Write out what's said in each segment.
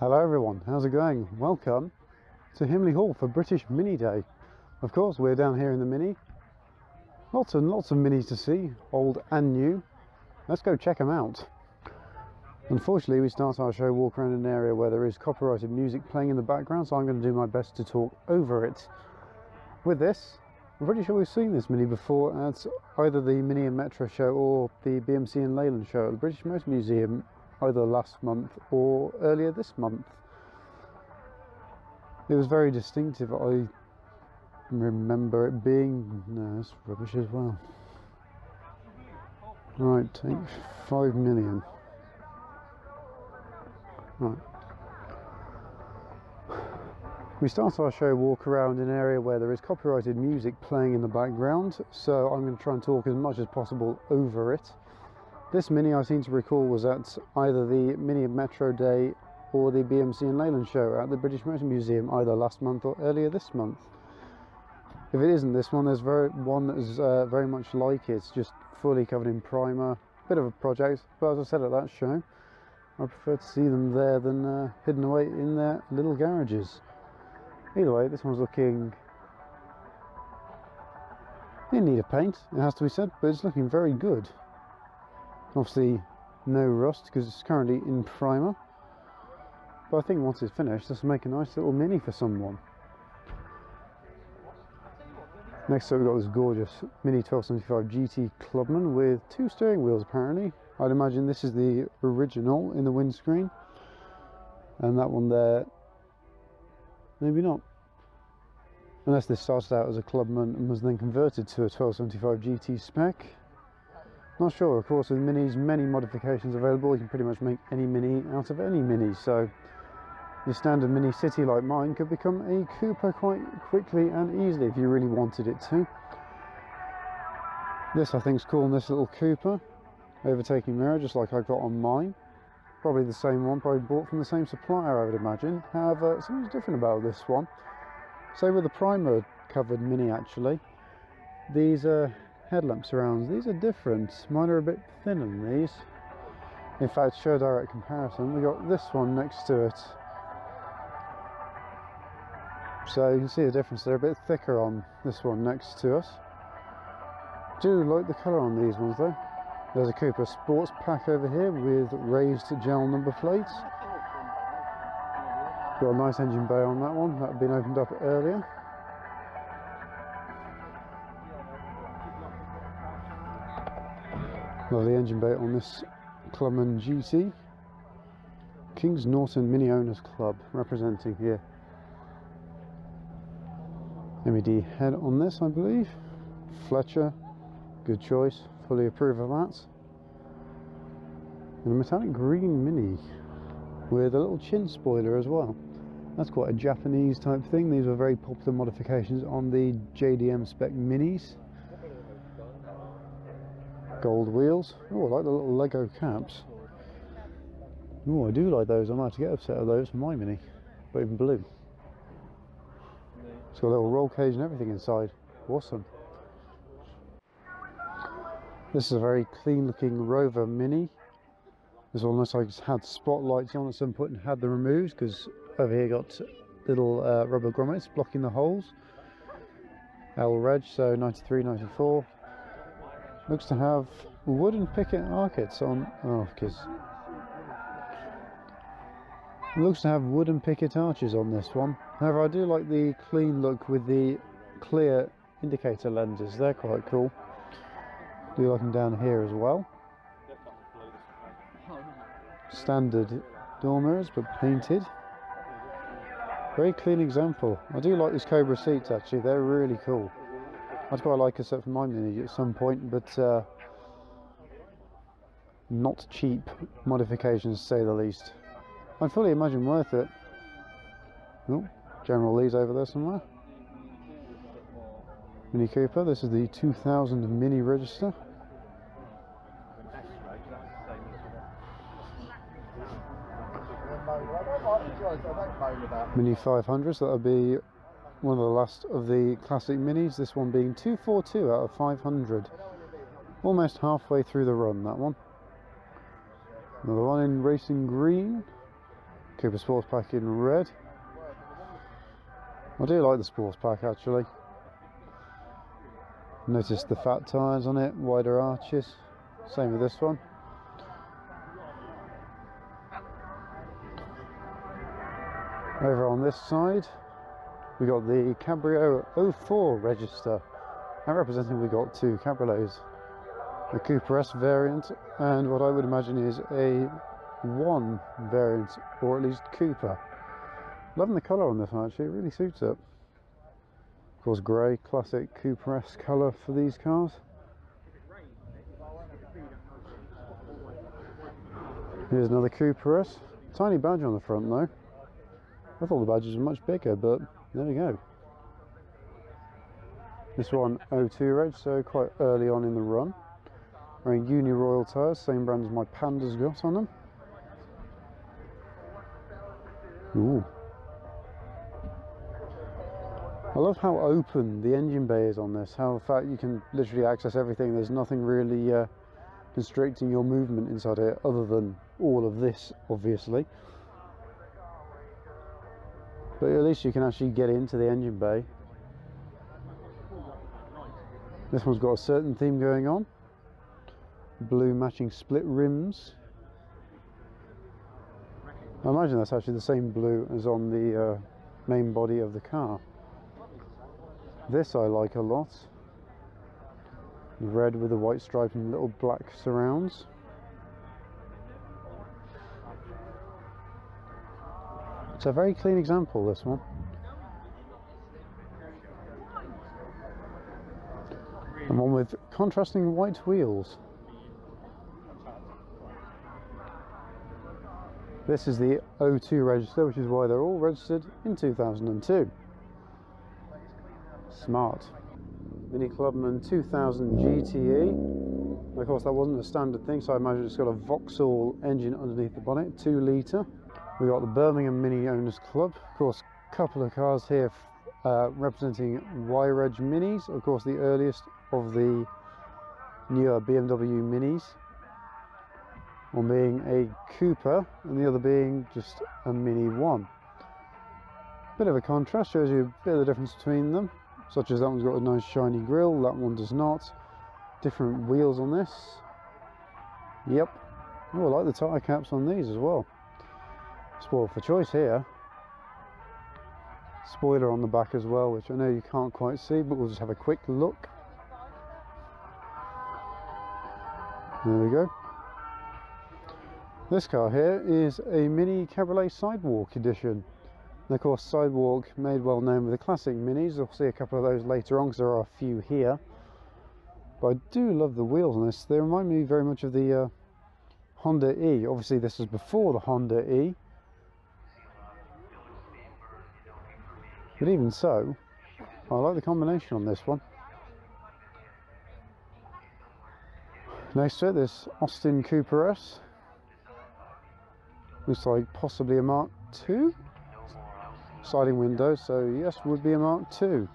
Hello everyone, how's it going? Welcome to Himley Hall for British Mini Day. Of course, we're down here in the Mini. Lots and lots of minis to see, old and new. Let's go check them out. Unfortunately, we start our show walk around an area where there is copyrighted music playing in the background, so I'm going to do my best to talk over it. With this, I'm pretty sure we've seen this Mini before at either the Mini and Metro show or the BMC and Leyland show at the British Motor Museum, either last month or earlier this month. It was very distinctive. I remember it being... no, it's rubbish as well. Right, take 5 million. Right. We start our show walk around an area where there is copyrighted music playing in the background, so I'm going to try and talk as much as possible over it. This Mini, I seem to recall, was at either the Mini and Metro Day or the BMC and Leyland show at the British Motor Museum, either last month or earlier this month. If it isn't this one, there's one that is very much like it. It's just fully covered in primer, bit of a project, but as I said at that show, I prefer to see them there than hidden away in their little garages. Either way, this one's looking in need of paint, it has to be said, but it's looking very good. Obviously no rust because it's currently in primer, but I think once it's finished this will make a nice little Mini for someone. Next up we've got this gorgeous Mini 1275 GT Clubman with 2 steering wheels apparently. I'd imagine this is the original in the windscreen, and that one there, maybe not. Unless this started out as a Clubman and was then converted to a 1275 GT spec. Not sure. Of course, with Minis, many modifications available. You can pretty much make any Mini out of any Mini, so your standard Mini City like mine could become a Cooper quite quickly and easily if you really wanted it to. This I think is cool, and this little Cooper overtaking mirror, just like I got on mine. Probably the same one, probably bought from the same supplier, I would imagine. However, something's different about this one. So with the primer covered Mini, actually, these headlamp surrounds, these are different. Mine are a bit thinner than these. In fact, show a direct comparison, we got this one next to it. So you can see the difference, they're a bit thicker on this one next to us. Do like the colour on these ones though. There's a Cooper Sports Pack over here with raised gel number plates. Got a nice engine bay on that one, that had been opened up earlier. Lovely engine bay on this Clubman GT. Kings Norton Mini Owners Club representing here. LED head on this, I believe. Fletcher, good choice, fully approve of that. And a metallic green Mini with a little chin spoiler as well. That's quite a Japanese type thing. These were very popular modifications on the JDM spec Minis. Gold wheels. Oh, I like the little Lego caps. Oh, I do like those. I might have to get a set of those for my Mini, but in blue. It's got a little roll cage and everything inside. Awesome. This is a very clean looking Rover Mini. This one looks like it's had spotlights on at some point and had them removed, because over here got little rubber grommets blocking the holes. L Reg, so 93, 94. Looks to have wooden picket arches on. Oh, because looks to have wooden picket arches on this one. However, I do like the clean look with the clear indicator lenses. They're quite cool. Do like them down here as well. Standard door mirrors, but painted. Very clean example. I do like these Cobra seats actually. They're really cool. I'd quite like a set for my Mini at some point, but not cheap modifications to say the least. I'd fully imagine worth it. Oh, General Lee's over there somewhere. Mini Cooper, this is the 2000 Mini register. Mini 500, so that'll be one of the last of the classic Minis, this one being 242 out of 500. Almost halfway through the run, that one. Another one in racing green. Cooper Sports Pack in red. I do like the Sports Pack actually. Notice the fat tyres on it, wider arches. Same with this one. Over on this side, we got the Cabrio 04 register. And representing, we got two cabriolets, the Cooper S variant and what I would imagine is a 1 variant, or at least Cooper. Loving the colour on this one actually, it really suits it. Of course, grey, classic Cooper S colour for these cars. Here's another Cooper S. Tiny badge on the front though. I thought the badges were much bigger, but there we go. This one 02 reg, so quite early on in the run. Wearing Uni Royal tyres, same brand as my Panda's got on them. Ooh. I love how open the engine bay is on this, how the fact you can literally access everything. There's nothing really constricting your movement inside here other than all of this, obviously. But at least you can actually get into the engine bay. This one's got a certain theme going on. Blue matching split rims. I imagine that's actually the same blue as on the main body of the car. This I like a lot. Red with a white stripe and little black surrounds. It's a very clean example, this one. And one with contrasting white wheels. This is the 02 register, which is why they're all registered in 2002. Smart. Mini Clubman 2000 GTE. Of course, that wasn't a standard thing, so I imagine it's got a Vauxhall engine underneath the bonnet, 2 litre. We got the Birmingham Mini Owners Club. Of course, a couple of cars here representing Y-Reg Minis. Of course, the earliest of the newer BMW Minis. One being a Cooper and the other being just a Mini 1. Bit of a contrast, shows you a bit of the difference between them, such as that one's got a nice shiny grille, that one does not. Different wheels on this. Yep. Oh, I like the tyre caps on these as well. Spoiled for choice here. Spoiler on the back as well, which I know you can't quite see, but we'll just have a quick look. There we go. This car here is a Mini Cabriolet Sidewalk edition. And of course, Sidewalk made well known with the classic Minis. You'll see a couple of those later on because there are a few here. But I do love the wheels on this. They remind me very much of the Honda E. Obviously this is before the Honda E. But even so, I like the combination on this one. Next to it, this Austin Cooper S. Looks like possibly a Mark II. Sliding window, so yes, would be a Mark II.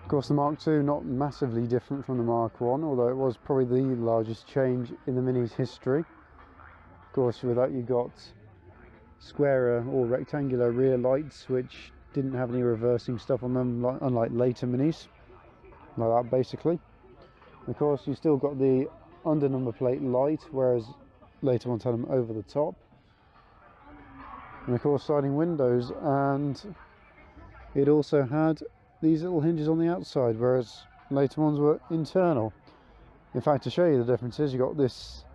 Of course, the Mark II not massively different from the Mark I, although it was probably the largest change in the Mini's history. Of course, with that you got squarer or rectangular rear lights, which didn't have any reversing stuff on them, unlike later Minis, like that basically. Of course, you still got the under number plate light, whereas later ones had them over the top. And of course, sliding windows, and it also had these little hinges on the outside, whereas later ones were internal. In fact, to show you the differences, you got this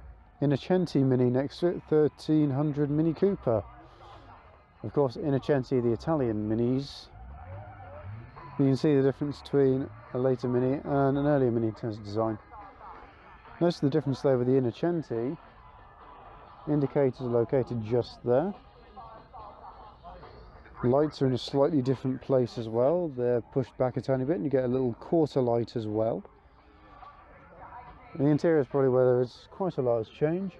Innocenti Mini next to it, 1300 Mini Cooper. Of course, Innocenti, the Italian Minis. You can see the difference between a later Mini and an earlier Mini in terms of design. Notice the difference though with the Innocenti. Indicators are located just there. Lights are in a slightly different place as well. They're pushed back a tiny bit and you get a little quarter light as well. The interior is probably where there is quite a large change.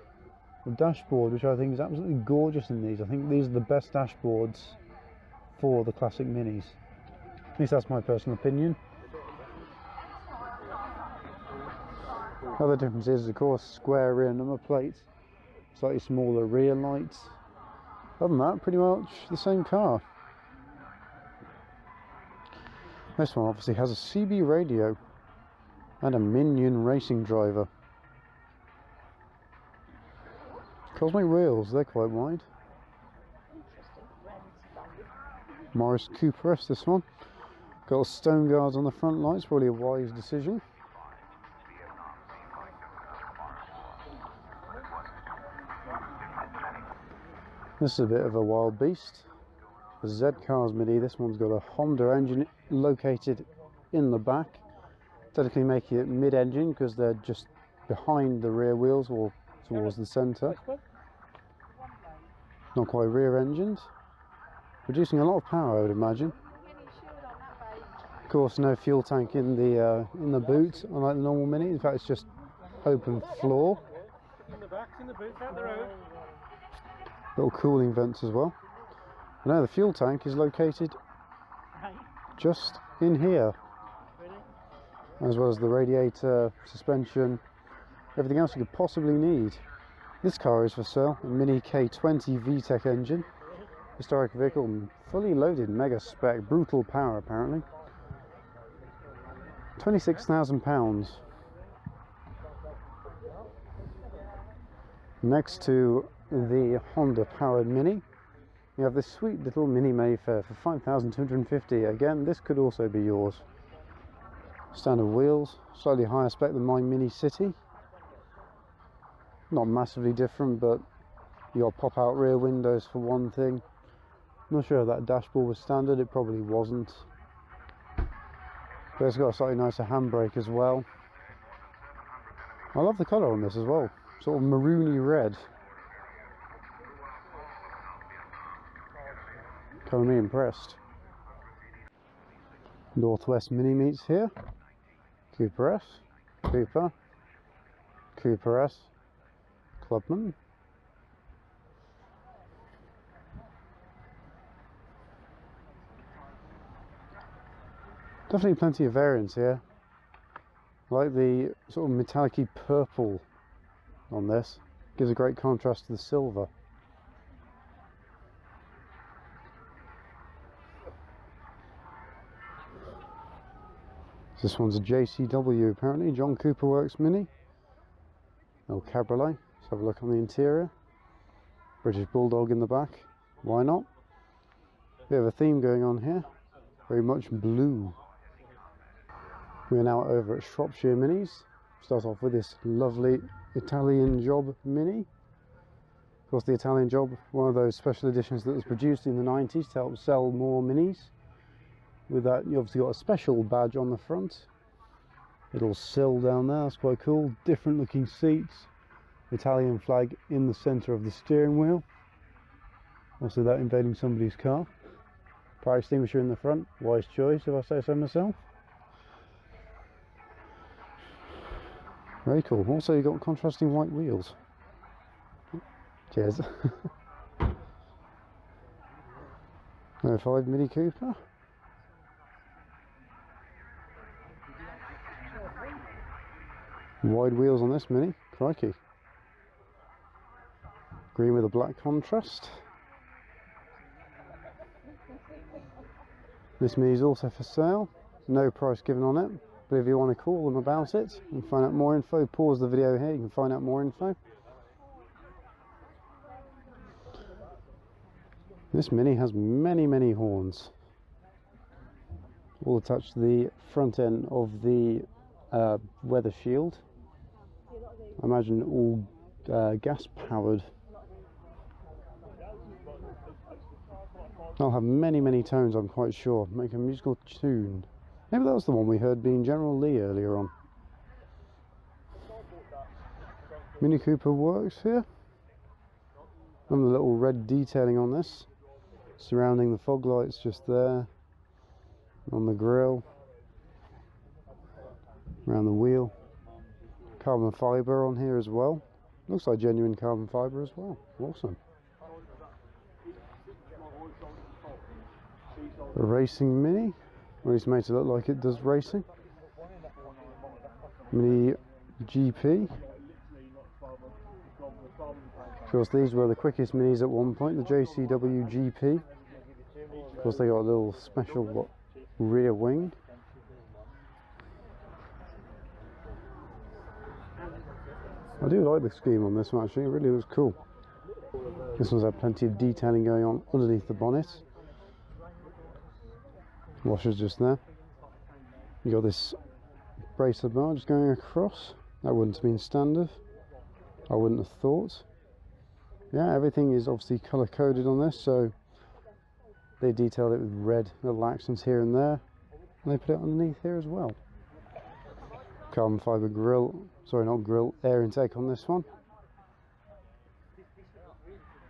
The dashboard, which I think is absolutely gorgeous in these. I think these are the best dashboards for the classic Minis. At least that's my personal opinion. Other difference is, of course, square rear number plate, slightly smaller rear lights. Other than that, pretty much the same car. This one obviously has a CB radio and a Minion racing driver. Cosmic wheels, they're quite wide. Morris Cooper S, this one. Got stone guards on the front lights, probably a wise decision. This is a bit of a wild beast. The Z Cars Mini, this one's got a Honda engine located in the back, technically making it mid-engine because they're just behind the rear wheels or towards the centre. Not quite rear-engined. Producing a lot of power, I would imagine. Of course, no fuel tank in the boot, unlike the normal Mini. In fact, it's just open floor. In the back, in the boot, out the road. Little cooling vents as well. And now the fuel tank is located just in here, as well as the radiator, suspension, everything else you could possibly need. This car is for sale, a Mini K20 VTEC engine, historic vehicle, fully loaded, mega spec, brutal power apparently. £26,000. Next to the Honda powered Mini, you have this sweet little Mini Mayfair for £5,250. Again, this could also be yours. Standard wheels, slightly higher spec than my Mini City. Not massively different, but you got pop-out rear windows for one thing. Not sure if that dashboard was standard, it probably wasn't. But it's got a slightly nicer handbrake as well. I love the colour on this as well, sort of maroony red. Colour me impressed. Northwest Mini meets here. Cooper S, Cooper, Cooper S, Clubman. Definitely plenty of variants here. I like the sort of metallic-y purple on this. Gives a great contrast to the silver. This one's a JCW apparently, John Cooper Works Mini. Little cabriolet. Let's have a look on the interior. British Bulldog in the back. Why not? Bit of a theme going on here. Very much blue. We are now over at Shropshire Minis. Start off with this lovely Italian Job Mini. Of course, the Italian Job, one of those special editions that was produced in the 90s to help sell more Minis. With that, you obviously got a special badge on the front. Little sill down there, that's quite cool. Different looking seats. Italian flag in the centre of the steering wheel. Also that invading somebody's car. Fire extinguisher in the front. Wise choice, if I say so myself. Very cool. Also, you've got contrasting white wheels. Cheers. 05 Mini Cooper. Wide wheels on this Mini, crikey. Green with a black contrast. This Mini is also for sale, no price given on it, but if you want to call them about it and find out more info, pause the video here, you can find out more info. This Mini has many horns, all attached to the front end of the weather shield. I imagine all gas powered. I'll have many tones, I'm quite sure. Make a musical tune. Maybe that was the one we heard being General Lee earlier on. Mini Cooper Works here. And the little red detailing on this, surrounding the fog lights just there. On the grille. Around the wheel. Carbon fibre on here as well. Looks like genuine carbon fibre as well. Awesome. A racing Mini. Well, it's made to look like it does racing. Mini GP. Of course, these were the quickest minis at one point, the JCW GP. Of course, they got a little special rear wing. I do like the scheme on this one actually, it really looks cool. This one's had plenty of detailing going on underneath the bonnet. Washer's just there. You got this bracer bar just going across. That wouldn't have been standard. I wouldn't have thought. Yeah, everything is obviously colour coded on this, so they detailed it with red little accents here and there, and they put it underneath here as well. Carbon fibre grill, sorry not grill, air intake on this one.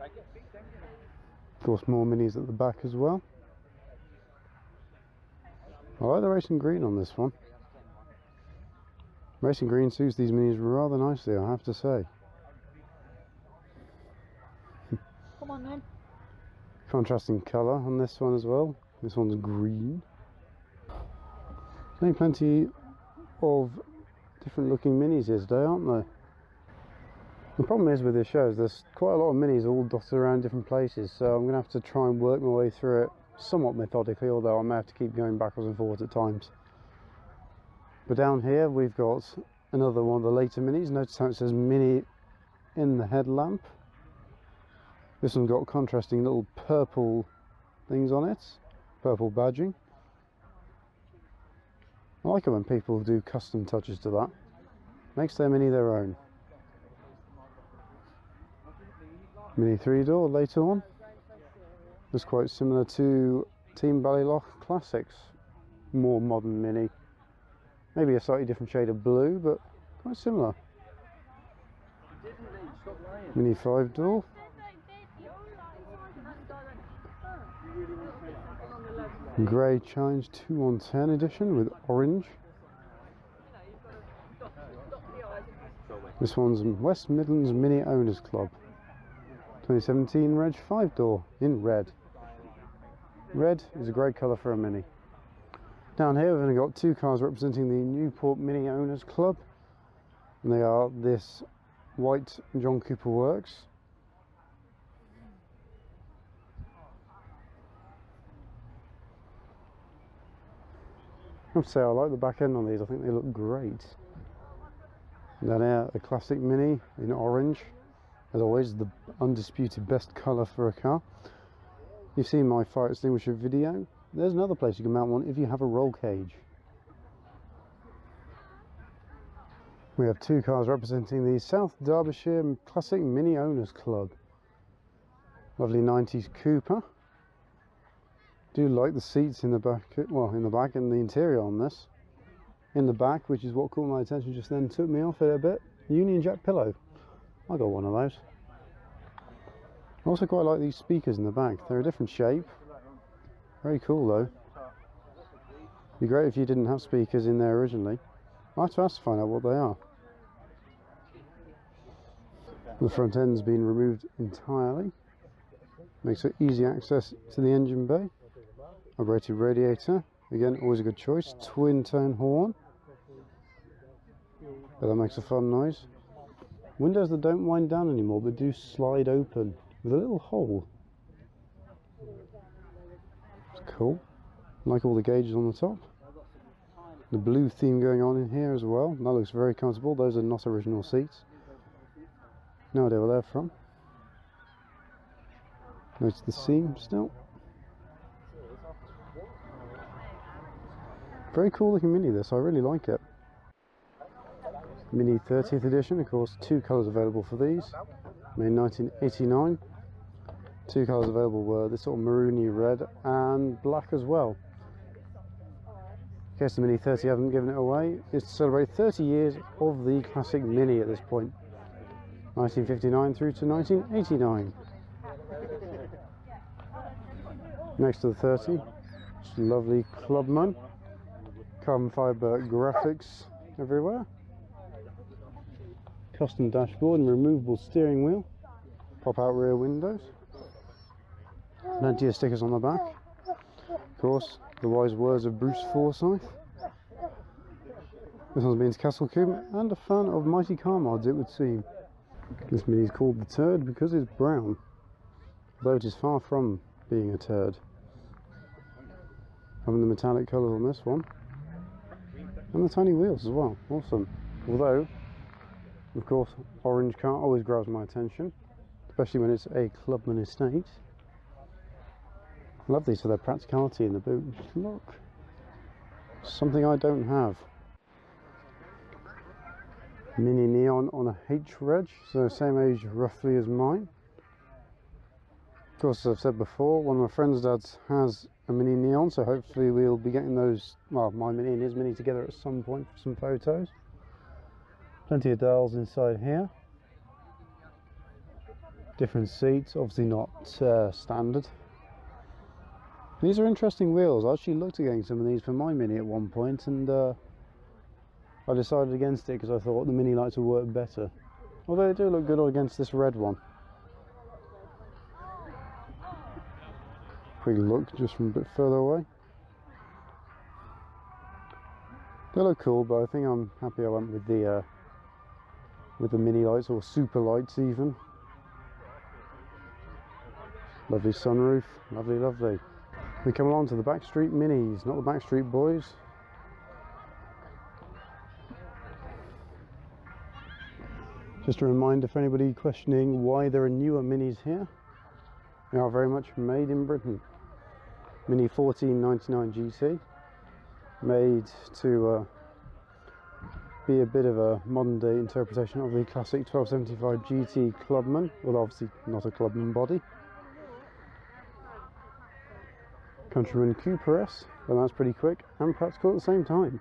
Of course, more minis at the back as well. I like the racing green on this one. Racing green suits these minis rather nicely, I have to say. Come on then. Contrasting colour on this one as well. This one's green. Plenty of different looking minis here today, aren't there? The problem is with this show is there's quite a lot of minis all dotted around different places, so I'm going to have to try and work my way through it somewhat methodically, although I may have to keep going backwards and forwards at times. But down here we've got another one of the later minis. Notice how it says mini in the headlamp. This one's got contrasting little purple things on it, purple badging. I like it when people do custom touches to that. Makes their mini their own. Mini 3-door later on. Looks quite similar to Team Ballylough Classics. More modern mini. Maybe a slightly different shade of blue, but quite similar. Mini 5-door. Grey Challenge 2-on-10 edition with orange. This one's West Midlands Mini Owners Club. 2017 Reg 5-door in red. Red is a great colour for a mini. Down here we've only got two cars representing the Newport Mini Owners Club. And they are this white John Cooper Works. I have to say I like the back end on these, I think they look great. And then here, a classic mini in orange. As always, the undisputed best colour for a car. You've seen my fire extinguisher video. There's another place you can mount one if you have a roll cage. We have two cars representing the South Derbyshire Classic Mini Owners Club. Lovely 90s Cooper. Do like the seats in the back, well, in the back and the interior on this. In the back, which is what caught my attention just then, took me off it a bit. Union Jack pillow. I got one of those. I also quite like these speakers in the back. They're a different shape. Very cool though. Be great if you didn't have speakers in there originally. I'll have to ask to find out what they are. The front end's been removed entirely. Makes it easy access to the engine bay. Operated radiator, again always a good choice. Twin tone horn, but that makes a fun noise. Windows that don't wind down anymore but do slide open with a little hole. It's cool. Like all the gauges on the top. The blue theme going on in here as well. That looks very comfortable. Those are not original seats. No idea where they're from. Notice the seam still. Very cool looking mini this, I really like it. Mini 30th edition, of course, two colours available for these. Made in 1989. Two colours available were this sort of maroony red and black as well. In case the Mini 30 haven't given it away, it's to celebrate 30 years of the classic Mini at this point. 1959 through to 1989. Next to the 30, just lovely Clubman. Carbon fibre graphics everywhere. Custom dashboard and removable steering wheel. Pop out rear windows. Plenty of stickers on the back. Of course, the wise words of Bruce Forsyth. This one's been to Castle Coombe and a fan of Mighty Car Mods, it would seem. This Mini is called the Turd because it's brown, although it is far from being a turd. Having the metallic colours on this one, and the tiny wheels as well, awesome. Although, of course, orange car always grabs my attention, especially when it's a Clubman estate. I love these for their practicality in the boot. Look, something I don't have. Mini Neon on a H-Reg, so same age roughly as mine. Of course, as I've said before, one of my friend's dads has a Mini Neon, so hopefully we'll be getting those, well, my Mini and his Mini together at some point for some photos. Plenty of dials inside here. Different seats, obviously not standard. These are interesting wheels. I actually looked at getting some of these for my Mini at one point, and I decided against it because I thought the Mini lights would work better. Although they do look good against this red one. Quick look just from a bit further away. They look cool, but I think I'm happy I went with the Mini lights, or super lights even. Lovely sunroof, lovely, lovely. We come along to the Backstreet Minis, not the Backstreet Boys. Just a reminder for anybody questioning why there are newer Minis here. They are very much made in Britain. Mini 1499 GT, made to be a bit of a modern day interpretation of the classic 1275 GT Clubman, although obviously not a Clubman body. Countryman Cooper S, but that's pretty quick and practical at the same time.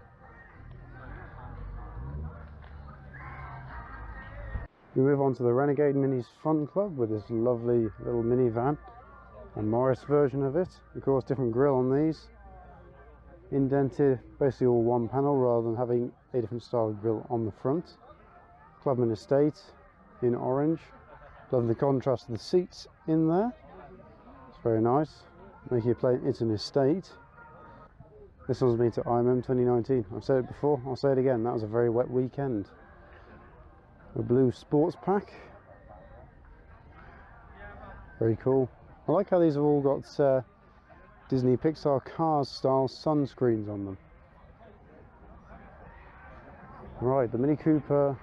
We move on to the Renegade Minis Fun Club with this lovely little minivan, a Morris version of it. Of course, different grille on these, indented, basically all one panel rather than having a different style of grille on the front. Clubman Estate in orange. Love the contrast of the seats in there. It's very nice. Making it play, it's an estate. This one's been to IMM 2019. I've said it before, I'll say it again. That was a very wet weekend. A blue sports pack. Very cool. I like how these have all got Disney Pixar Cars style sunscreens on them. Right, the Mini Cooper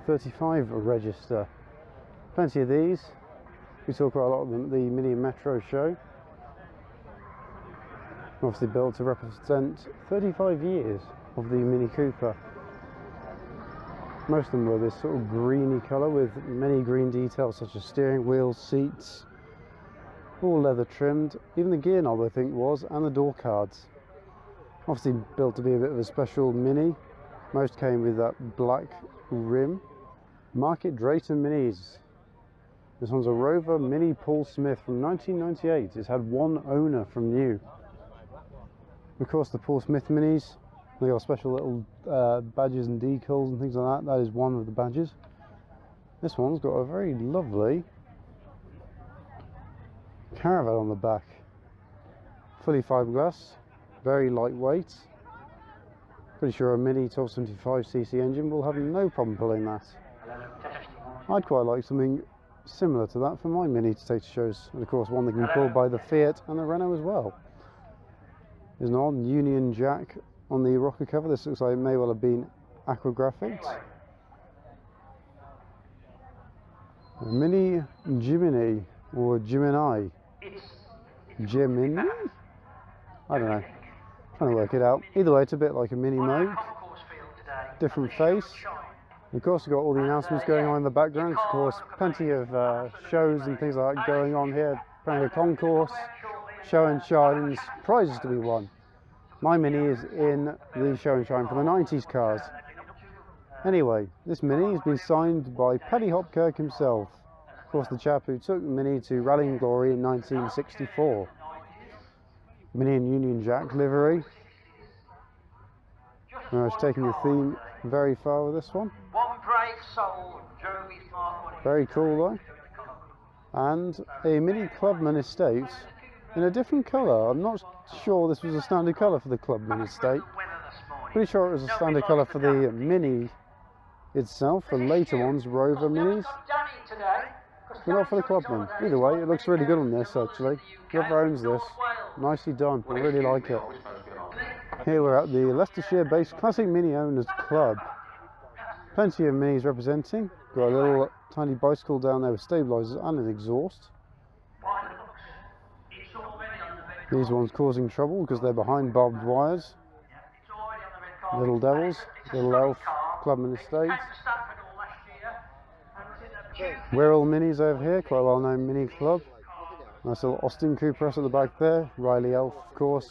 35 register. Plenty of these. We saw quite a lot of them at the Mini Metro show. Obviously built to represent 35 years of the Mini Cooper. Most of them were this sort of greeny colour with many green details such as steering wheel, seats, all leather trimmed. Even the gear knob I think was, and the door cards. Obviously built to be a bit of a special Mini. Most came with that black rim. Market Drayton Minis. This one's a Rover Mini Paul Smith from 1998. It's had one owner from new. Of course, the Paul Smith Minis, they got special little badges and decals and things like that. That is one of the badges. This one's got a very lovely caravan on the back. Fully fiberglass, very lightweight. Pretty sure a Mini 1275cc engine will have no problem pulling that. I'd quite like something similar to that for my Mini to take to shows. And of course, one that can be pulled by the Fiat and the Renault as well. There's an odd Union Jack on the rocker cover. This looks like it may well have been Aqua Graphics. A Mini Jiminy, or Jiminy. Jiminy? I don't know. Trying to work it out. Either way, it's a bit like a Mini Moog. Different face. Of course, we've got all the announcements going on in the background. Of course, plenty of shows and things like that going on here. Playing a concourse, show and shines, prizes to be won. My Mini is in the show and shine for the 90s cars. Anyway, this Mini has been signed by Paddy Hopkirk himself. Of course, the chap who took the Mini to Rallying Glory in 1964. Mini and Union Jack livery. It's taking the theme very far with this one. Very cool though. And a Mini Clubman Estate in a different colour. I'm not sure this was a standard colour for the Clubman Estate. Pretty sure it was a standard colour for the Mini itself. The later ones, Rover Minis. But not for the Clubman. Either way, it looks really good on this actually. Whoever owns this, nicely done. I really like it. Here we're at the Leicestershire-based Classic Mini Owners Club. Plenty of minis representing. Got a little tiny bicycle down there with stabilisers and an exhaust. These ones causing trouble because they're behind barbed wires. Little Devils, Little Elf, Clubman Estate. Wirral Minis over here, quite a well-known mini club. Nice little Austin Cooper at the back there. Riley Elf, of course.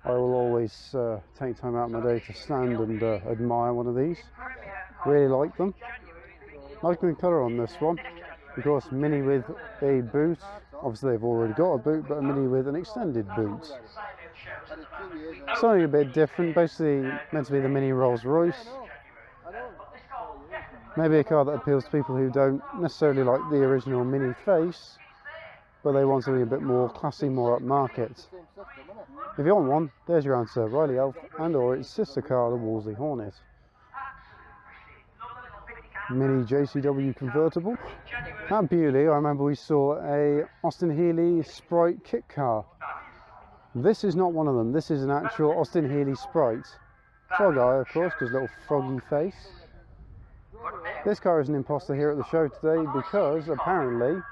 I will always take time out of my day to stand and admire one of these. Really like them. Liking the colour on this one. Of course, mini with a boot. Obviously they've already got a boot, but a mini with an extended boot. Something a bit different, basically meant to be the mini Rolls Royce. Maybe a car that appeals to people who don't necessarily like the original mini face, but they want something a bit more classy, more upmarket. If you want one, there's your answer, Riley Elf and or its sister car, the Wolseley Hornet. Mini JCW convertible. At Bewley, I remember we saw a Austin Healey Sprite kit car. This is not one of them, this is an actual Austin Healey Sprite. Frog eye, of course, because little froggy face. This car is an imposter here at the show today because apparently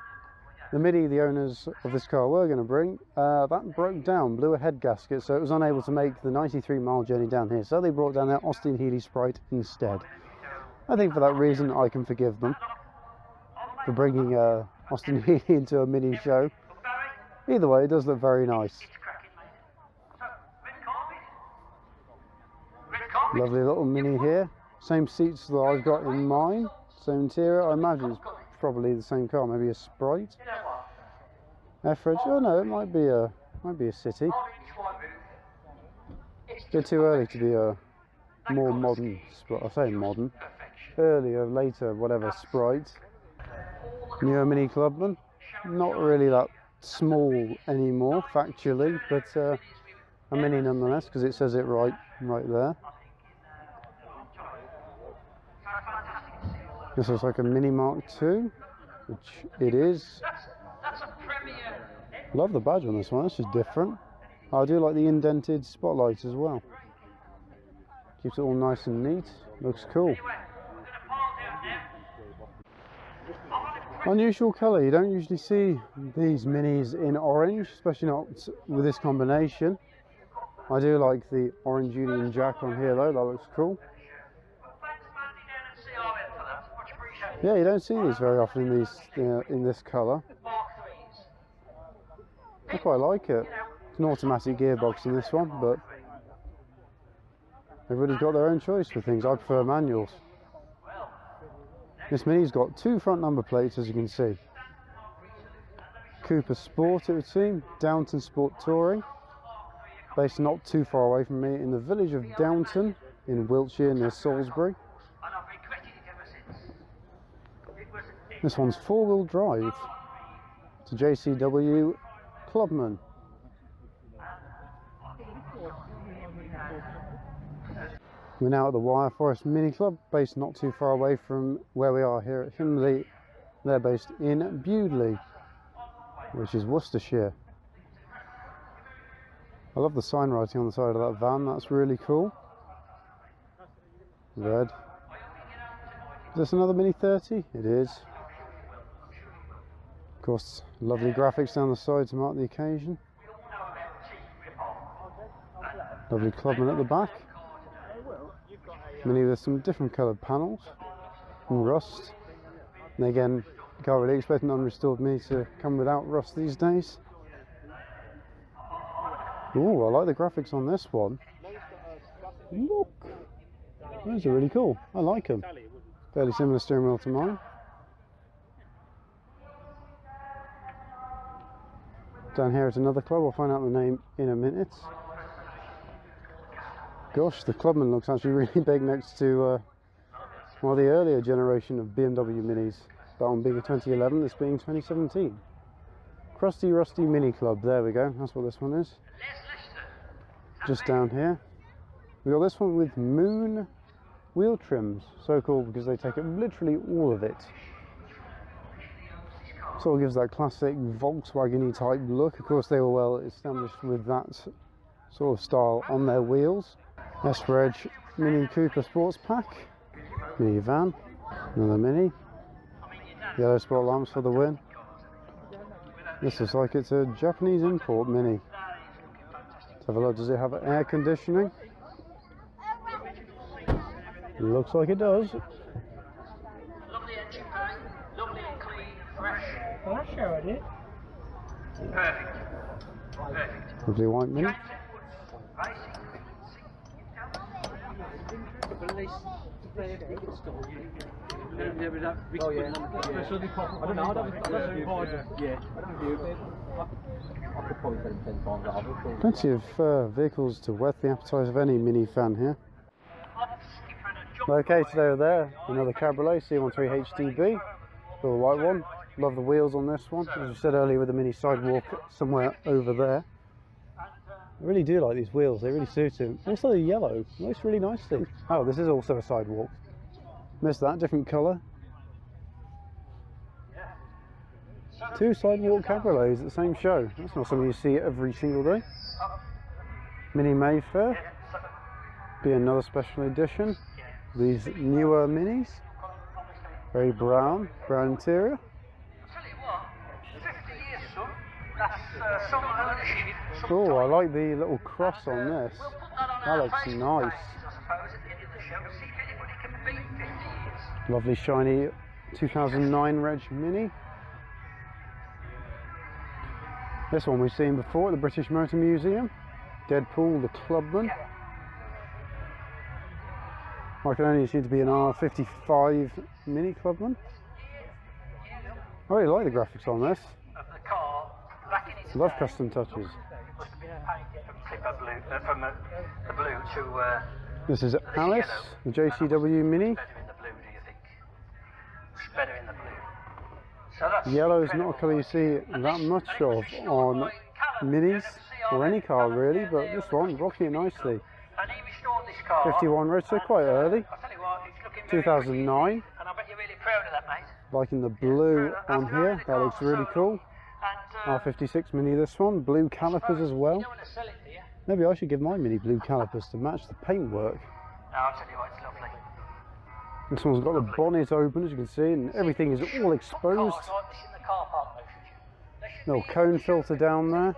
the Mini the owners of this car were going to bring, that broke down, blew a head gasket, so it was unable to make the 93-mile journey down here. So they brought down their Austin Healey Sprite instead. I think for that reason I can forgive them for bringing Austin Healey into a mini show. Either way, it does look very nice. Lovely little mini here. Same seats that I've got in mine. Same interior. I imagine it's probably the same car. Maybe a Sprite. Effridge. Oh no, it might be a City. A bit too early to be a more modern. I say modern. Earlier, later, whatever Sprite. Newer Mini Clubman. Not really that small anymore, factually, but a mini nonetheless because it says it right there. This looks like a Mini Mark II, which it is. Love the badge on this one, it's just different. I do like the indented spotlight as well. Keeps it all nice and neat, looks cool. Unusual colour, you don't usually see these minis in orange, especially not with this combination. I do like the orange Union Jack on here though, that looks cool. Yeah, you don't see these very often in these in this colour. I quite like it. It's an automatic gearbox in this one, but everybody's got their own choice for things. I prefer manuals. This Mini's got 2 front number plates, as you can see. Cooper Sport, it would seem. Downton Sport Touring. Based not too far away from me in the village of Downton in Wiltshire near Salisbury. This one's 4-wheel drive. It's a JCW Clubman. We're now at the Wire Forest Mini Club, based not too far away from where we are here at Himley. They're based in Bewley, which is Worcestershire. I love the sign writing on the side of that van, that's really cool. Red. Is this another Mini 30? It is. Of course, lovely graphics down the side to mark the occasion. Lovely Clubman at the back. Mini with some different coloured panels and rust. And again, you can't really expect an unrestored Mini to come without rust these days. Ooh, I like the graphics on this one. Look! Those are really cool. I like them. Fairly similar steering wheel to mine. Down here at another club, I'll find out the name in a minute. Gosh, the Clubman looks actually really big next to well, the earlier generation of BMW Minis. That one being a 2011, this being 2017. Crusty Rusty Mini Club, there we go, that's what this one is. Just down here. We got this one with Moon wheel trims. So cool because they take up literally all of it. Sort of gives that classic Volkswagen-y type look. Of course, they were well established with that sort of style on their wheels. S-Reg Mini Cooper Sports Pack, mini van, another mini, yellow spot lamps for the win. This looks like it's a Japanese import mini. Let's have a look. Does it have air conditioning? Looks like it does. Lovely engine bay, lovely and clean, fresh. Well, that's showing it. Perfect. Perfect. Lovely white mini. Plenty of vehicles to whet the appetite of any mini fan here. Located over there, another cabriolet, C13 HDB, the white one. Love the wheels on this one, as I said earlier, with the mini sidewalk somewhere over there. I really do like these wheels, they really suit him. Also the yellow, looks really nicely. Oh, this is also a sidewalk. Missed that, different colour. Two sidewalk cabriolets at the same show. That's not something you see every single day. Mini Mayfair. Be another special edition. These newer minis. Very brown interior. Oh, I like the little cross on this. That looks nice. Lovely shiny 2009 Reg Mini. This one we've seen before at the British Motor Museum. Deadpool, the Clubman. I can only seem to be an R55 Mini Clubman. I really like the graphics on this. Love custom touches. This is Alice, the JCW Mini. Yellow is not a colour you see that much of on minis or any car really, but this one rocking it nicely. 51 Reg, so quite early. 2009. Liking the blue on here, that looks really cool. R56 Mini this one, blue calipers as well. Maybe I should give my Mini blue calipers to match the paintwork. This one's got the bonnet open, as you can see, and everything is all exposed. Little cone filter down there.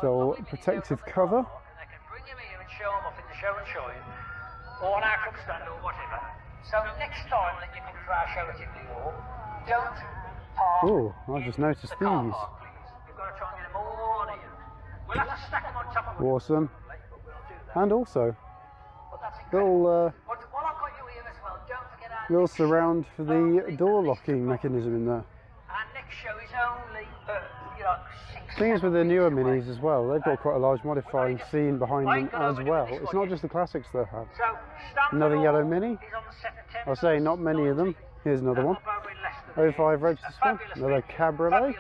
So protective cover. Or on our club stand or whatever. So next time that you come to our show at Himley Hall, don't park. Oh, I just noticed these. You've got to try and get them all on here. We'll have to stack them on top of them. Awesome. And also, little little surround for the door locking mechanism in there. Our next show is only, Things with the newer minis as well, they've got quite a large modifying scene behind them as well. It's not just the classics they have. Another yellow mini. I'll say not many of them. Here's another one. 05 Reg this one. Another cabriolet.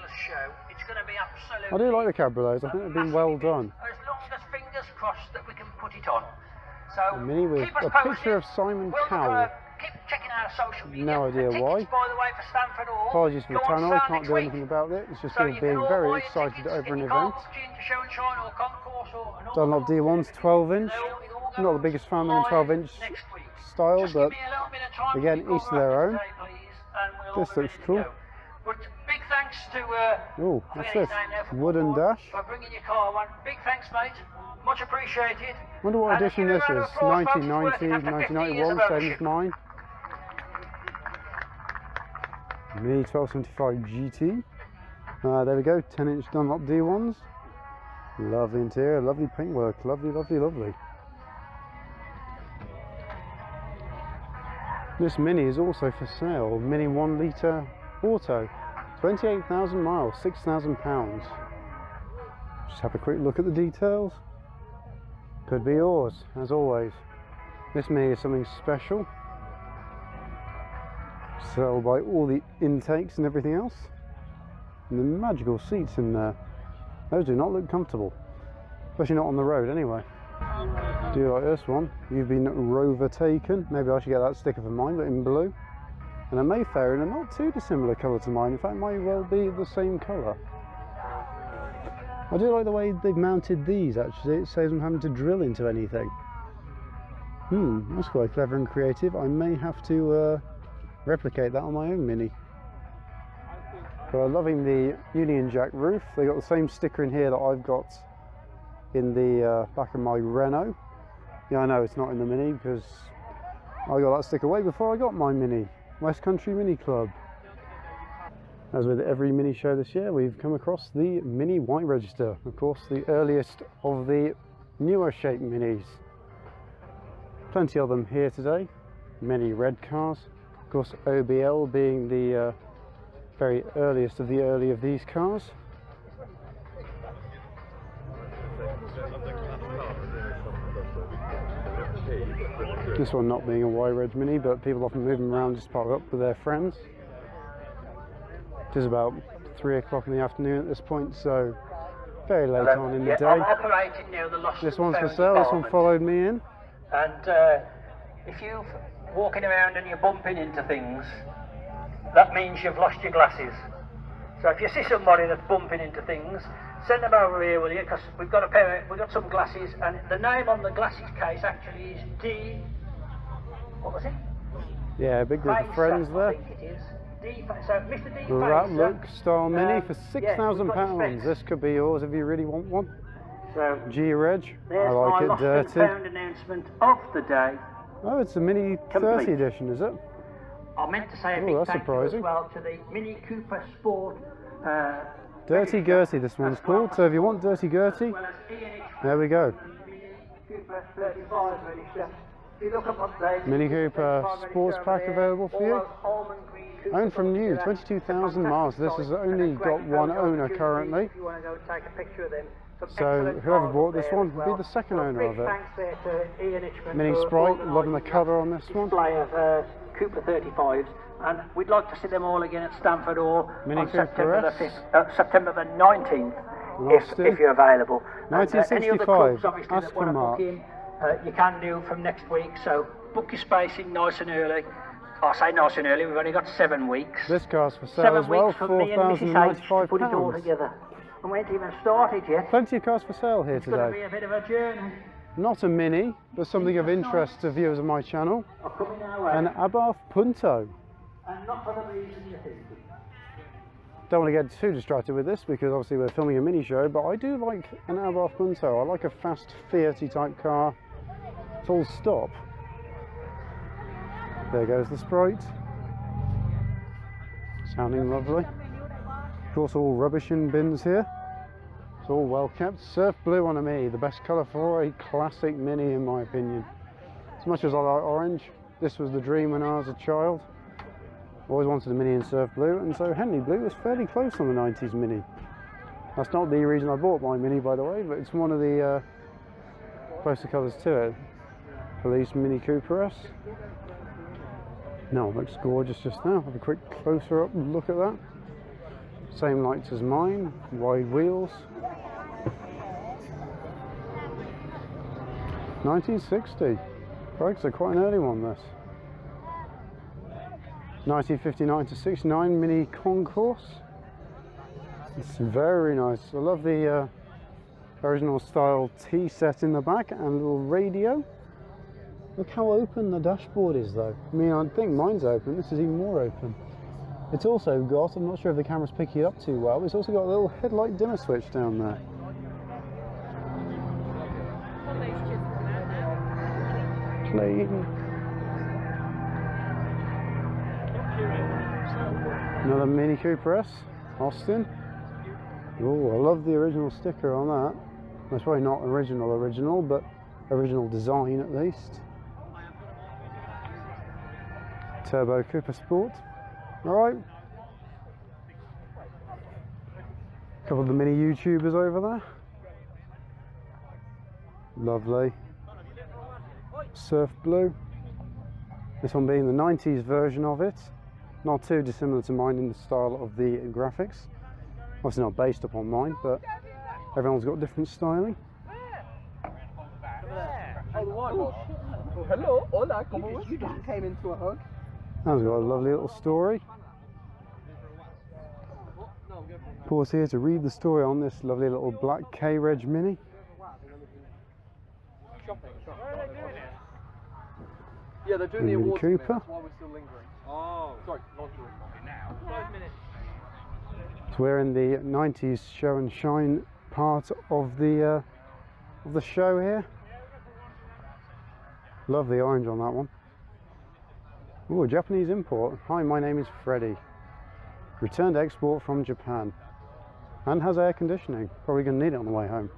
I do like the cabriolets, I think they've been well done. As long as fingers crossed that we can put it on. So A mini with a picture of Simon Cowell. Keep checking our social media. No idea why. By the way, for Stamford Hall. Apologies for the tunnel, I can't do anything about it. It's just being very excited over an event. Dunlop D1's 12 inch. I'm not the biggest fan of the 12 inch style, but again, each to their own. This looks cool. But big thanks to Oh, what's this? Wooden dash. for bringing your car one. Big thanks, mate. Much appreciated. Wonder what And if edition you this remember, is. of course, folks, 1990, working after 50 years 1991, of same ownership. as mine. Mini 1275 GT. There we go, 10 inch Dunlop D1s. Lovely interior, lovely paintwork, lovely, lovely, lovely. This Mini is also for sale, Mini 1 litre auto. 28,000 miles, £6,000. Just have a quick look at the details. Could be yours, as always. This Mini is something special. Sold by all the intakes and everything else. And the magical seats in there. Those do not look comfortable. Especially not on the road anyway. Do you like this one? You've been overtaken. Maybe I should get that sticker for mine, but in blue. And a Mayfair in a not too dissimilar colour to mine. In fact, it might well be the same colour. I do like the way they've mounted these, actually. It saves them having to drill into anything. That's quite clever and creative. I may have to replicate that on my own Mini. But I'm loving the Union Jack roof. They got the same sticker in here that I've got in the back of my Renault. Yeah, I know it's not in the Mini because I got that sticker way before I got my Mini. West Country Mini Club. As with every Mini show this year, we've come across the Mini White Register. Of course, the earliest of the newer shape Minis. Plenty of them here today. Many red cars. Of course, OBL being the very earliest of the early of these cars. This one not being a Y-Reg Mini, but people often move them around just park up with their friends. It is about 3 o'clock in the afternoon at this point, so very late on in the day. I'm operating now the lost This one's for and sale. found This one department. followed me in. And if you're walking around and you're bumping into things, that means you've lost your glasses. So if you see somebody that's bumping into things, send them over here, will you? Because we've got some glasses, and the name on the glasses case actually is D. What was it? Yeah, a big group of Facer, friends I there. think it is. So Mr. D. Rat Facer, look style Mini for yeah, we've got £6,000. specs. This could be yours if you really want one. So G-Reg. I there's like my it lost and dirty. found announcement of the day. Oh, it's a Mini Complete. 30 edition, is it? I meant to say a Oh, big that's thank you surprising. as well to the Mini Cooper Sport. Dirty Gertie, this one's called. So if you want Dirty Gertie, As well as E&H there we go. Mini Cooper 35 register. If you look up on there, Mini Cooper Sports Pack available for you. Almond green Cooper Owned from new, Formula. 22,000 miles. This has only got one owner currently. If you want to go take a picture of them. Some So excellent whoever cars bought this there one as would be well. the second So owner big of it. Thanks there to E&H Mini for Sprite, organising loving the that colour on this one. display of Cooper 35s, and we'd like to see them all again at Stamford Hall Mini on Cooper September the S. 5th, September the 19th, Austin. if you're available. And, any other 1965, clubs, obviously, ask that for want to Mark. book in, you can do from next week. So book your space in nice and early. I say nice and early. We've only got 7 weeks. This car's for sale 7 as well, weeks for me and Mrs. H to put it all £4,095. together. And we haven't even started yet. Plenty of cars for sale here It's going to be today. a bit of a journey. Not a Mini, but something of interest to viewers of my channel. Are coming our way, An Abarth Punto. and not for the reason you think. Don't want to get too distracted with this because obviously we're filming a mini show, but I do like an Abarth Punto. I like a fast Fiat-y type car, full stop. There goes the Sprite. Sounding lovely. Of course, all rubbish in bins here. It's all well kept. Surf blue on a Mini, the best colour for a classic Mini in my opinion. As much as I like orange, this was the dream when I was a child. Always wanted a Mini in surf blue, and so Henley blue was fairly close on the 90s Mini. That's not the reason I bought my Mini, by the way, but it's one of the closer colours to it. Police Mini Cooper S. No, it looks gorgeous just now. Have a quick closer up look at that. Same lights as mine, wide wheels. 1960. Right, so quite an early one this. 1959 to 69 Mini Concourse. It's very nice. I love the original style tea set in the back and a little radio. Look how open the dashboard is though. I mean, I think mine's open. This is even more open. It's also got, I'm not sure if the camera's picking it up too well, it's also got a little headlight dimmer switch down there. Clean. Another Mini Cooper S, Austin. Oh, I love the original sticker on that. That's probably not original, but original design at least. Turbo Cooper Sport. Alright. A couple of the mini YouTubers over there. Lovely. Surf blue. This one being the 90s version of it. Not too dissimilar to mine in the style of the graphics. Obviously not based upon mine, but everyone's got different styling. mine was. Oh, hello, hola, como was? You just came into a hug. That's got a lovely little story. Pause here to read the story on this lovely little black K-Reg Mini. Yeah, they're doing Mini the awards. Cooper. That's why we're still lingering. Oh, sorry, lingerie. Now. 5 minutes. So we're in the 90s show and shine part of the show here. Love the orange on that one. Ooh, Japanese import. Hi, my name is Freddie. Returned export from Japan. And has air conditioning. Probably going to need it on the way home.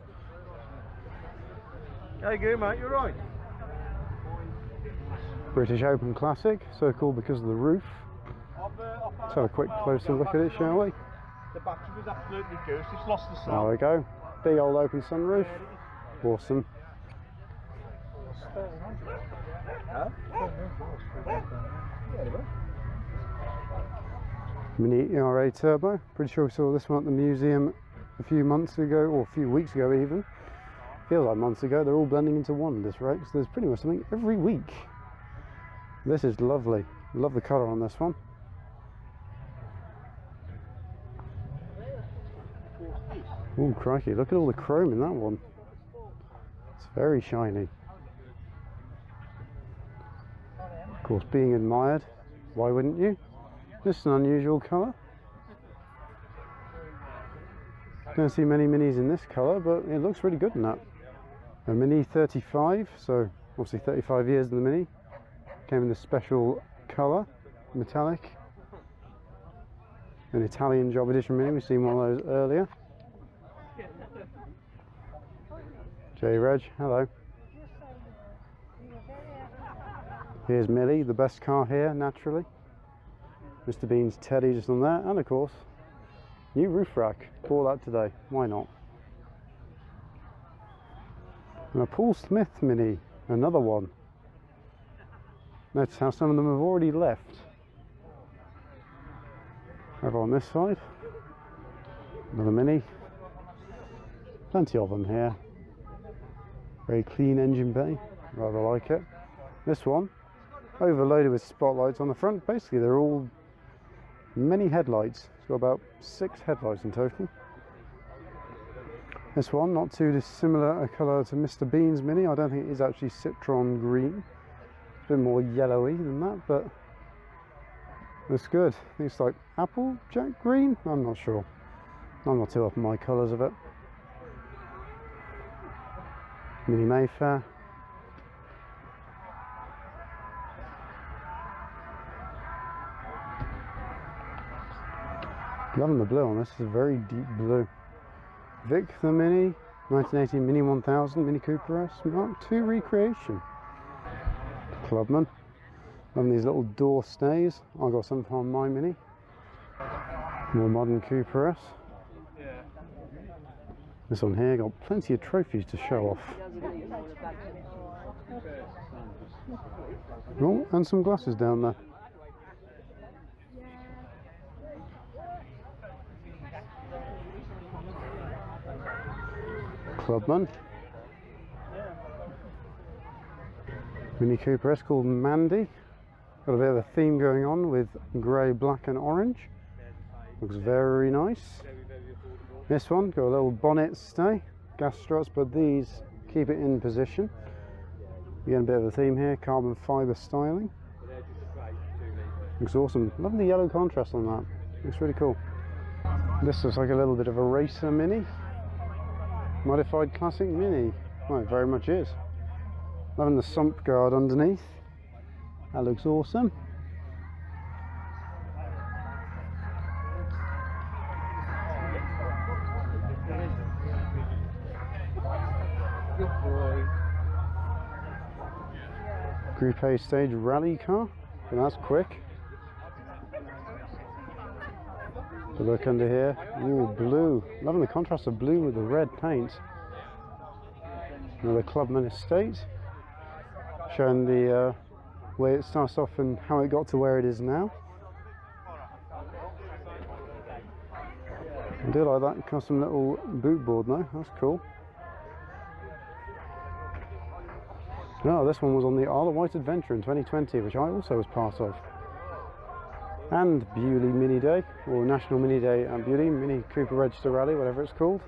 How you going, mate? You're right. British Open Classic. So cool because of the roof. Let's have a quick closer look at it, shall we? The battery was absolutely goose. It's lost the There sound. we go. Big old open sunroof. Awesome. Mini ERA Turbo. Pretty sure we saw this one at the museum a few months ago, or a few weeks ago even. Feels like months ago. They're all blending into one at this rate, so there's pretty much something every week. This is lovely. Love the colour on this one. Oh crikey, look at all the chrome in that one. It's very shiny. Of course, being admired, why wouldn't you? This is an unusual colour. Don't see many minis in this colour, but it looks really good in that. A Mini 35, so obviously 35 years in the Mini. Came in this special colour, metallic. An Italian job edition Mini, we've seen one of those earlier. J-Reg, hello. Here's Millie, the best car here, naturally. Mr. Bean's Teddy just on there, and of course, new roof rack. Bought that today, why not? And a Paul Smith Mini, another one. Notice how some of them have already left. Over on this side, another Mini. Plenty of them here. Very clean engine bay, rather like it. This one, overloaded with spotlights on the front. Basically they're all many headlights. It's got about 6 headlights in total. This one, not too dissimilar a colour to Mr. Bean's Mini. I don't think it is actually citron green. It's a bit more yellowy than that, but looks good. I think it's like applejack green. I'm not sure. I'm not too up on my colours of it. Mini Mayfair. Loving the blue on this. It's a very deep blue. Vic the Mini, 1980 Mini 1000 Mini Cooper S Mark II recreation. Clubman. Loving these little door stays. I got some on my Mini. More modern Cooper S. This one here got plenty of trophies to show off. Oh, and some glasses down there. Clubman. Mini Cooper S called Mandy. Got a bit of a theme going on with grey, black and orange. Looks very nice. This one got a little bonnet stay, gas struts, but these keep it in position. Again, a bit of a theme here, carbon fibre styling. Looks awesome. Love the yellow contrast on that. Looks really cool. This looks like a little bit of a racer Mini. Modified classic Mini. Well, it very much is. Loving the sump guard underneath. That looks awesome. Group A stage rally car, and that's quick. The look under here, ooh, blue. Loving the contrast of blue with the red paint. Another Clubman estate, showing the way it starts off and how it got to where it is now. I do like that custom little boot board though, that's cool. No, this one was on the Isle of Wight Adventure in 2020, which I also was part of. And Bewley Mini Day, or National Mini Day at Bewley, Mini Cooper Register Rally, whatever it's called.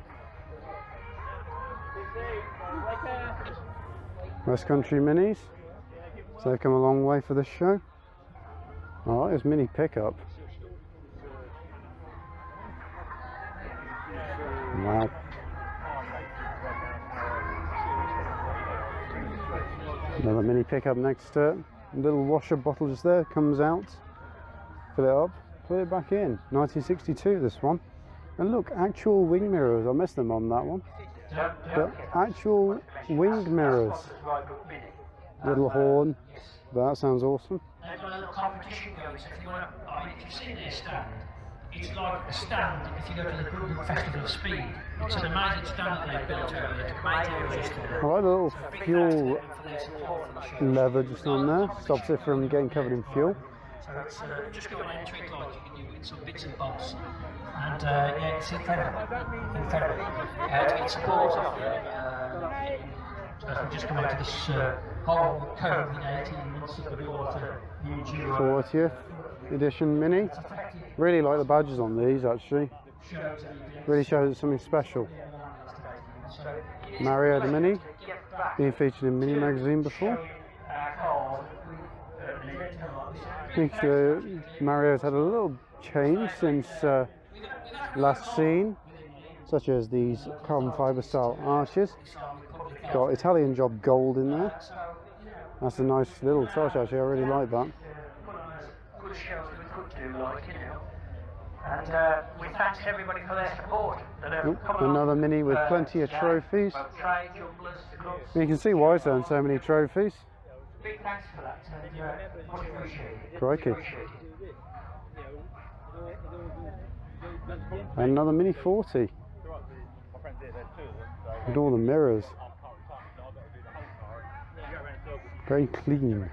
West Country Minis, so they've come a long way for this show. I like this mini pickup. Wow. Another mini pickup next to it. Little washer bottle just there, comes out, fill it up, put it back in. 1962 this one. And look, actual wing mirrors. I missed them on that one. But actual wing mirrors. Little horn. That sounds awesome. They've got a little competition going, so if you want to, I mean, if you've seen their stand, it's like a stand if you go to the Birmingham Festival of Speed. It's an amazing stand that they've built over there to make it resistant. I like the little fuel lever just on there, stops it from getting covered in fuel. So it's just got an entry like you can do with some bits and bobs. And yeah, it's incredible. Incredible. To get support off as we've just come out of this whole COVID 18 months that we've got to use you. 40th edition Mini. Really like the badges on these actually. Really shows it's something special. Mario the Mini, being featured in Mini magazine before. I think Mario's had a little change since last seen, such as these carbon fibre style arches. Got Italian job gold in there. That's a nice little touch actually, I really like that. Good shows we could do, like, you know. And we thank everybody for their support. Another Mini with plenty of trophies. You can see why it's earned so many trophies. Big thanks for that. Much appreciated. Crikey. Another Mini 40. With all the mirrors. Very clean.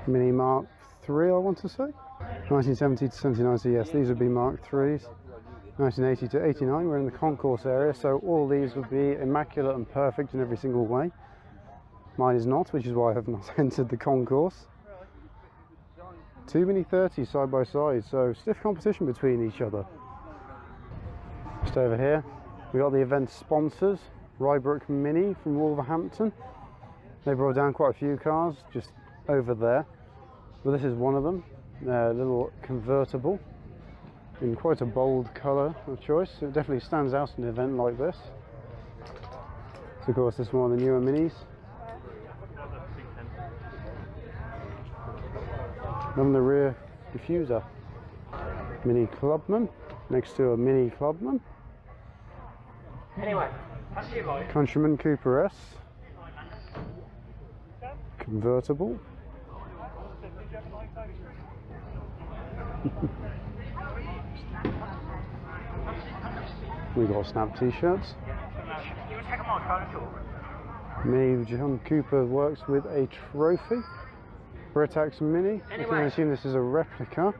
Mini Mark 3, I want to say. 1970 to 79, so yes, these would be Mark 3s. 1980 to 89, we're in the concourse area, so all these would be immaculate and perfect in every single way. Mine is not, which is why I have not entered the concourse. Two Mini 30s side by side, so stiff competition between each other. Just over here, we got the event sponsors, Rybrook Mini from Wolverhampton. They brought down quite a few cars just over there, but this is one of them. A little convertible in quite a bold colour of choice. It definitely stands out in an event like this. So of course this is one of the newer Minis. And the rear diffuser. Mini Clubman next to a Mini Clubman. Anyway, that's you, boy. Countryman Cooper S. Convertible. We got Snap t-shirts. Mini John Cooper works with a trophy. Britax Mini. You can assume this is a replica.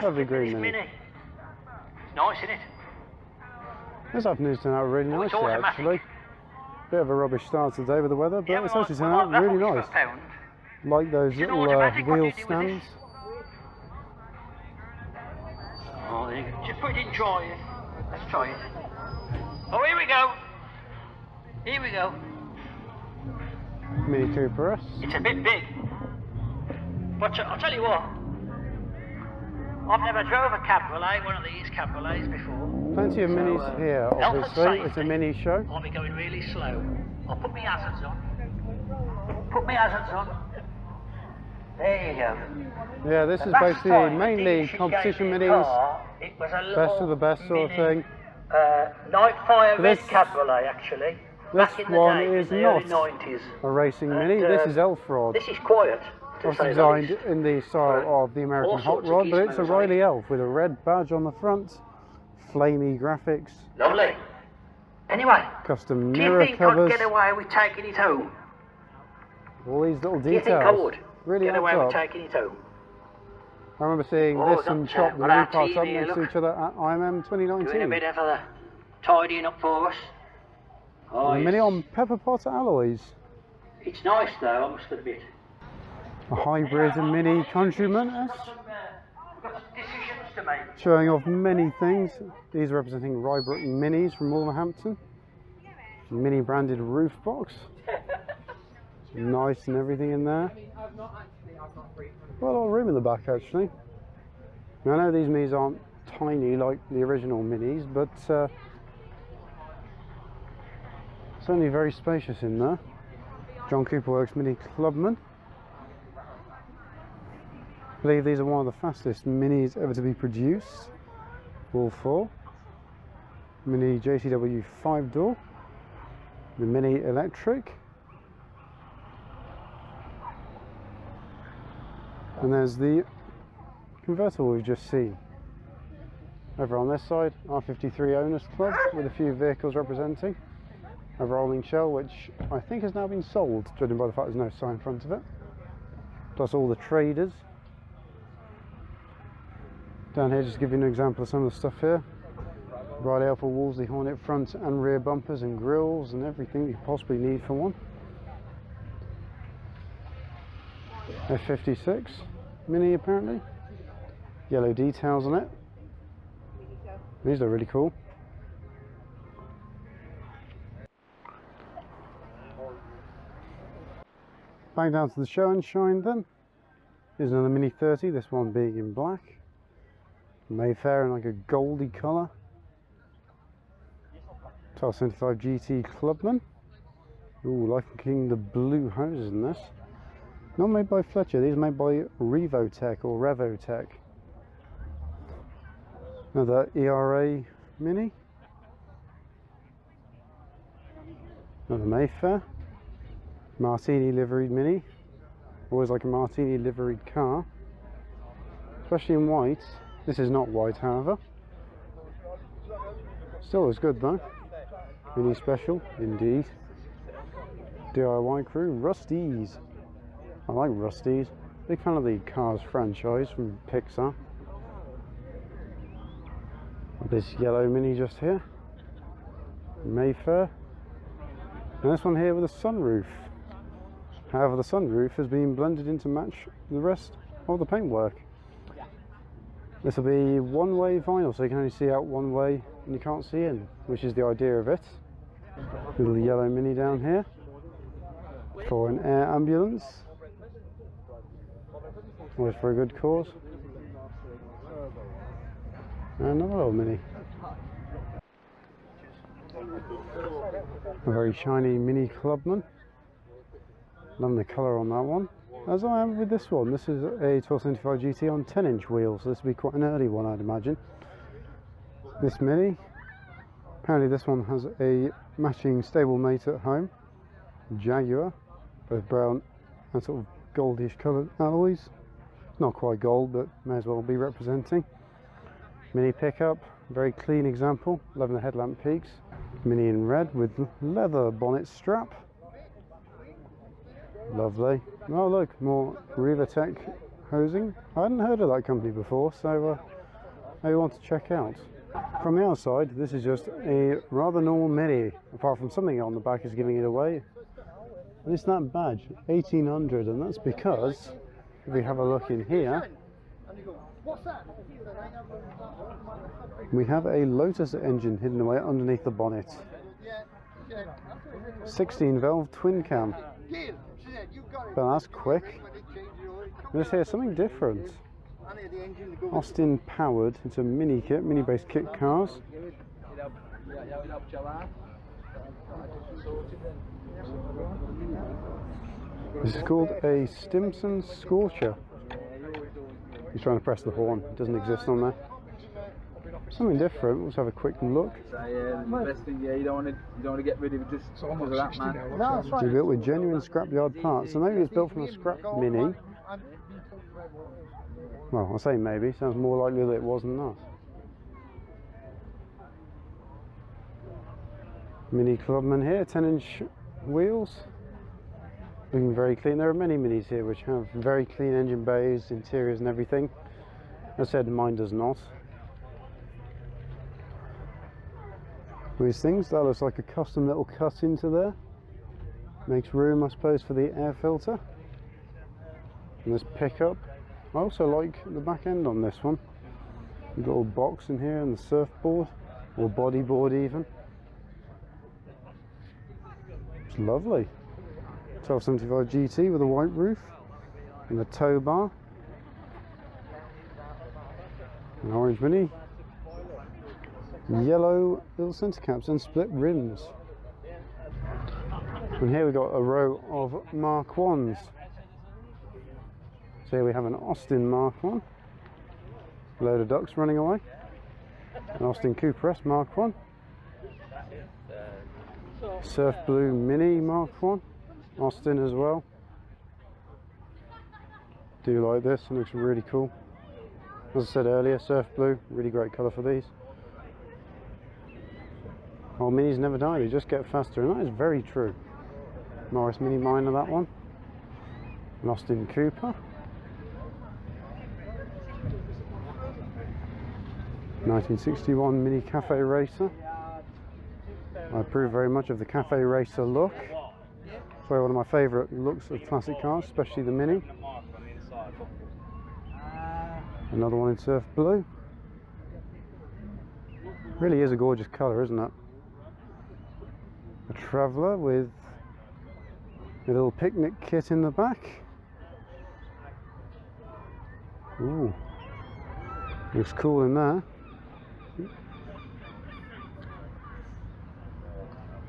Lovely green Mini. It's nice, isn't it? This afternoon's turned out really nicely actually. Bit of a rubbish start today with the weather, but it's actually turned out really nice. Like those little wheel stands. Oh, there you go. Just put it in dry. Let's try it. Oh, here we go. Here we go. Mini Cooper S. It's a bit big. But I'll tell you what. I've never drove a cabriolet, one of these cabriolets before. Plenty of Minis here, obviously. It's a mini show. I'll be going really slow. I'll put my hazards on. Put my hazards on. There you go. Yeah, this is basically mainly competition Minis. It was a Best of the best sort of thing. Night fire red cabriolet, actually. This one day, is in the not early 90s. a racing Mini. This is Elf Rod. This is quiet. It's designed in the style of the American Hot Rod, but it's a Riley Elf with a red badge on the front, flamey graphics. Lovely. Anyway, custom do you mirror think covers. I'd get away with taking it home? All these little Do you details. think I would Really get away adds with up. taking it home? I remember seeing Oh, this and that's, Chop the well, new our parts up TV, next to look. each other at IMM Doing a 2019. bit of tidying up for us. Oh, A Mini on pepper pot alloys. It's nice though, I must admit. A hybrid Mini Countryman S. We've got decisions to make. Showing off many things. These are representing Rybrook Minis from Wolverhampton. Mini branded roof box. Nice and everything in there. Got a lot of room in the back actually. Now, I know these Minis aren't tiny like the original Minis, but certainly very spacious in there. John Cooper Works Mini Clubman. I believe these are one of the fastest Minis ever to be produced. All four. Mini JCW 5-door. The Mini Electric. And there's the convertible we've just seen. Over on this side, R53 Owners Club with a few vehicles representing. A rolling shell which I think has now been sold, judging by the fact there's no sign in front of it. Plus all the traders. Down here, just to give you an example of some of the stuff here. Riley Alpha Wolseley Hornet front and rear bumpers and grills and everything you possibly need for one. F56 Mini apparently. Yellow details on it. These are really cool. Back down to the show and shine then. Here's another Mini 30, this one being in black. Mayfair in like a goldy colour. 1275 GT Clubman. Ooh, liking the blue hoses in this. Not made by Fletcher, these are made by Revotech or Revotech. Another ERA Mini. Another Mayfair. Martini liveried Mini. Always like a Martini liveried car. Especially in white. This is not white, however. Still is good though. Mini special, indeed. DIY crew, Rusties. I like Rusties. Big fan of the Cars franchise from Pixar. This yellow Mini just here. Mayfair. And this one here with a sunroof. However, the sunroof has been blended in to match the rest of the paintwork. This will be one-way vinyl, so you can only see out one way and you can't see in, which is the idea of it. Little yellow Mini down here for an air ambulance. Always for a good cause. And another little Mini. A very shiny Mini Clubman. Love the colour on that one. As I am with this one. This is a 1275 GT on 10-inch wheels, so this will be quite an early one, I'd imagine. This Mini. Apparently this one has a matching stablemate at home. Jaguar. Both brown and sort of goldish coloured alloys. Not quite gold, but may as well be representing. Mini pickup, very clean example, loving the headlamp peaks. Mini in red with leather bonnet strap. Lovely. Oh look, more Revotech hosing. I hadn't heard of that company before, so maybe want to check out. From the outside, this is just a rather normal Mini, apart from something on the back is giving it away. And it's that badge, 1800, and that's because, if we have a look in here, we have a Lotus engine hidden away underneath the bonnet. 16 valve twin cam. But that's quick. Let's hear something different. Austin powered. It's a mini kit, mini based kit cars. This is called a Stimson Scorcher. He's trying to press the horn. It doesn't exist on there. Something different. Let's have a quick look. The best thing, you don't want to get rid of it just because of that, man. No, that's right. It's built with genuine scrapyard parts, so maybe it's built from a scrap Mini. Well, I say maybe. Sounds more likely that it was than not. Mini Clubman here, 10-inch wheels. Looking very clean. There are many Minis here which have very clean engine bays, interiors and everything. As I said, mine does not. These things, that looks like a custom little cut into there. Makes room, I suppose, for the air filter. And this pickup. I also like the back end on this one. You've got a little box in here and the surfboard, or bodyboard even. It's lovely. 1275 GT with a white roof and a tow bar. An orange Mini. Yellow little centre caps and split rims. And here we've got a row of Mark 1s. So here we have an Austin Mark 1. A load of ducks running away. An Austin Cooper S Mark 1. Surf Blue Mini Mark 1. Austin as well. Do like this, it looks really cool. As I said earlier, Surf Blue, really great colour for these. Oh, Minis never die, they just get faster, and that is very true. Morris Mini Minor, that one. An Austin Cooper. 1961 Mini Cafe Racer. I approve very much of the Cafe Racer look. It's one of my favourite looks of classic cars, especially the Mini. Another one in Surf Blue. Really is a gorgeous colour, isn't it? A Traveller with a little picnic kit in the back. Ooh, looks cool in there.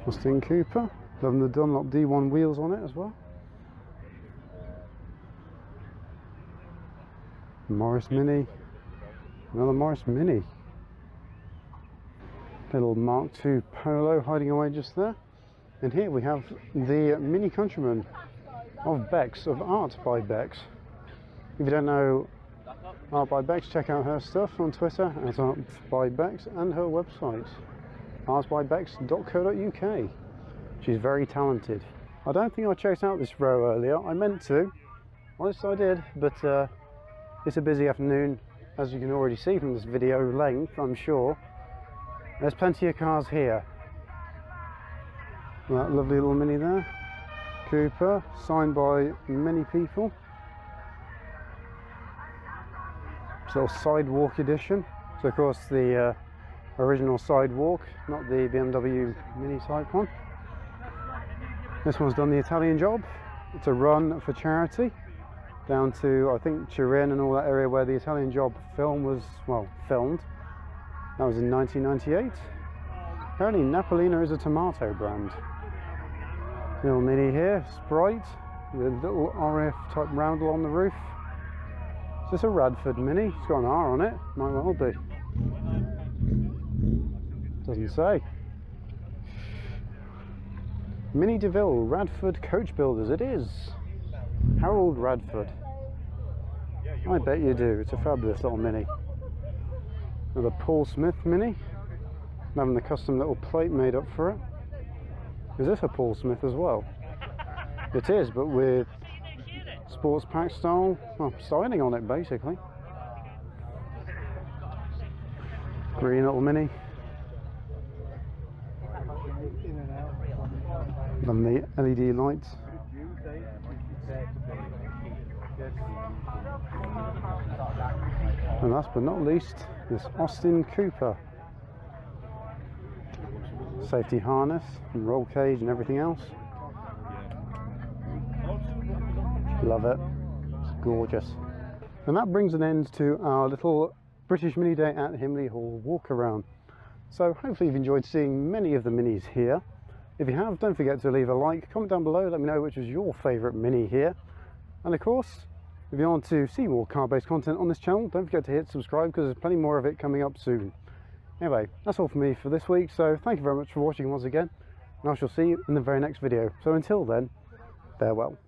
Austin Cooper, loving the Dunlop D1 wheels on it as well. Morris Mini, another Morris Mini. Little Mark II Polo hiding away just there. And here we have the Mini Countryman of Bex, of Art by Bex. If you don't know Art by Bex, check out her stuff on Twitter at Art by Bex and her website, artbybex.co.uk. She's very talented. I don't think I checked out this row earlier. I meant to. Honestly, I did, but it's a busy afternoon, as you can already see from this video length, I'm sure. There's plenty of cars here. That lovely little Mini there. Cooper, signed by many people. It's a little sidewalk edition. So of course the original sidewalk, not the BMW Mini type one. This one's done the Italian job. It's a run for charity down to, I think, Turin and all that area where the Italian job film was, well, filmed. That was in 1998. Apparently Napolina is a tomato brand. Little Mini here, Sprite, with a little RF type roundel on the roof. Is this a Radford Mini? It's got an R on it, might well be. Doesn't say. Mini DeVille, Radford Coach Builders, it is. Harold Radford. I bet you do, it's a fabulous little Mini. Another Paul Smith Mini, having the custom little plate made up for it. Is this a Paul Smith as well? It is, but with sports pack style, well, styling on it basically. Green little Mini. And the LED lights. And last but not least, this Austin Cooper. Safety harness and roll cage and everything else. Love it. It's gorgeous. And that brings an end to our little British Mini Day at Himley Hall walk around. So hopefully you've enjoyed seeing many of the Minis here. If you have, don't forget to leave a like, comment down below, let me know which was your favourite Mini here. And of course, if you want to see more car-based content on this channel, don't forget to hit subscribe because there's plenty more of it coming up soon. Anyway, that's all for me for this week, so thank you very much for watching once again, and I shall see you in the very next video. So until then, farewell.